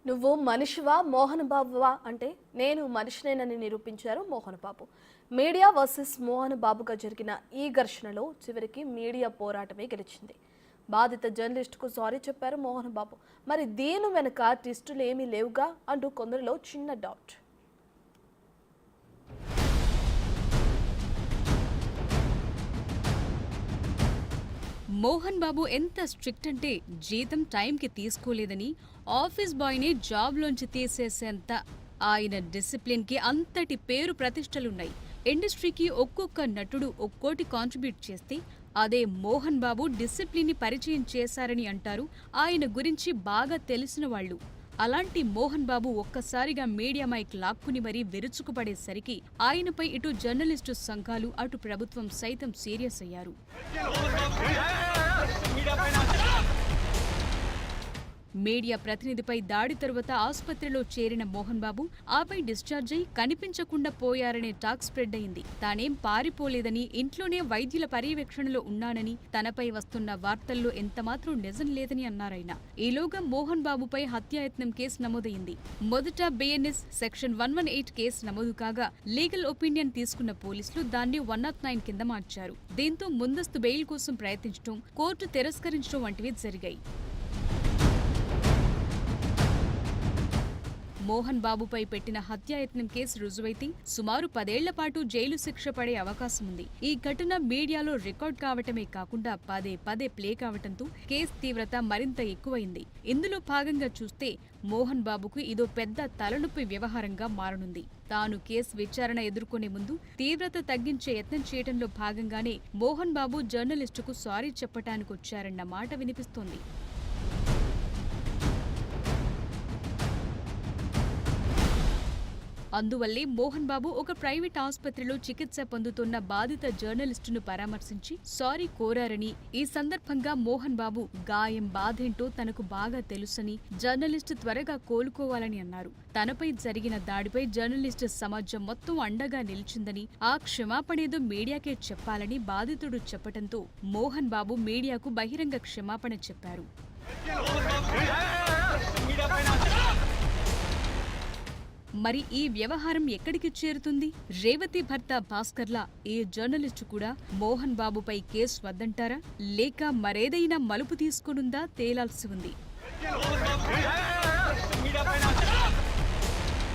నువ్వు మనిషివా మోహన్ బాబువా అంటే నేను మనిషినేనని నిరూపించారు మోహన్ బాబు. మీడియా వర్సెస్ మోహన్ బాబుగా జరిగిన ఈ ఘర్షణలో చివరికి మీడియా పోరాటమే గెలిచింది. బాధిత జర్నలిస్టుకు సారీ చెప్పారు మోహన్ బాబు. మరి దీని వెనుక ట్విస్టులు ఏమీ లేవుగా అంటూ కొందరిలో చిన్న డౌట్. మోహన్ బాబు ఎంత స్ట్రిక్ట్ అంటే జీతం టైంకి తీసుకోలేదని ఆఫీస్ బాయ్ని జాబ్లోంచి తీసేసేంత ఆయన డిసిప్లిన్కి అంతటి పేరు ప్రతిష్టలున్నాయి. ఇండస్ట్రీకి ఒక్కొక్క నటుడు ఒక్కోటి కాంట్రిబ్యూట్ చేస్తే అదే మోహన్ బాబు డిసిప్లిన్ని పరిచయం చేశారని అంటారు ఆయన గురించి బాగా తెలిసిన వాళ్ళు. అలాంటి మోహన్ బాబు ఒక్కసారిగా మీడియా మైక్ లాక్కుని మరీ విరుచుకుపడేసరికి ఆయనపై ఇటు జర్నలిస్టు సంఘాలు అటు ప్రభుత్వం సైతం సీరియస్ అయ్యారు. మీడియా ప్రతినిధిపై దాడి తరువాత ఆసుపత్రిలో చేరిన మోహన్ బాబు ఆపై డిశ్చార్జ్ అయి కనిపించకుండా పోయారనే టాక్ స్ప్రెడ్ అయింది. తానేం పారిపోలేదని, ఇంట్లోనే వైద్యుల పర్యవేక్షణలో ఉన్నానని, తనపై వస్తున్న వార్తల్లో ఎంతమాత్రం నిజం లేదని అన్నారాయన. ఈలోగా మోహన్ బాబుపై హత్యాయత్నం కేసు నమోదైంది. మొదట బిఎన్ఎస్ సెక్షన్ 118 కేసు నమోదు కాగా లీగల్ ఒపీనియన్ తీసుకున్న పోలీసులు దాన్ని 109 కింద మార్చారు. దీంతో ముందస్తు బెయిల్ కోసం ప్రయత్నించడం, కోర్టు తిరస్కరించడం వంటివి జరిగాయి. మోహన్ బాబుపై పెట్టిన హత్యాయత్నం కేసు రుజువైతే సుమారు 10 ఏళ్ల పాటు జైలు శిక్ష పడే అవకాశం ఉంది. ఈ ఘటన మీడియాలో రికార్డ్ కావటమే కాకుండా పదే పదే ప్లే కావటంతో కేసు తీవ్రత మరింత ఎక్కువైంది. ఇందులో భాగంగా చూస్తే మోహన్ బాబుకు ఇదో పెద్ద తలనొప్పి వ్యవహారంగా మారనుంది. తాను కేసు విచారణ ఎదుర్కొనే ముందు తీవ్రత తగ్గించే యత్నం చేయడంలో భాగంగానే మోహన్ బాబు జర్నలిస్టుకు సారీ చెప్పటానికొచ్చారన్న మాట వినిపిస్తోంది. అందువల్లే మోహన్ బాబు ఒక ప్రైవేట్ ఆసుపత్రిలో చికిత్స పొందుతున్న బాధిత జర్నలిస్టును పరామర్శించి సారీ కోరారని, ఈ సందర్భంగా మోహన్ బాబు గాయం బాధేంటో తనకు బాగా తెలుసని, జర్నలిస్టు త్వరగా కోలుకోవాలని అన్నారు. తనపై జరిగిన దాడిపై జర్నలిస్టు సమాజం మొత్తం అండగా నిలిచిందని, ఆ క్షమాపణేదో మీడియాకే చెప్పాలని బాధితుడు చెప్పటంతో మోహన్ బాబు మీడియాకు బహిరంగ క్షమాపణ చెప్పారు. మరి ఈ వ్యవహారం ఎక్కడికి చేరుతుంది? రేవతి భర్త భాస్కర్లా ఈ జర్నలిస్టు కూడా మోహన్ బాబుపై కేసు వద్దంటారా, లేక మరేదైనా మలుపు తీసుకునుందా తేలాల్సి ఉంది.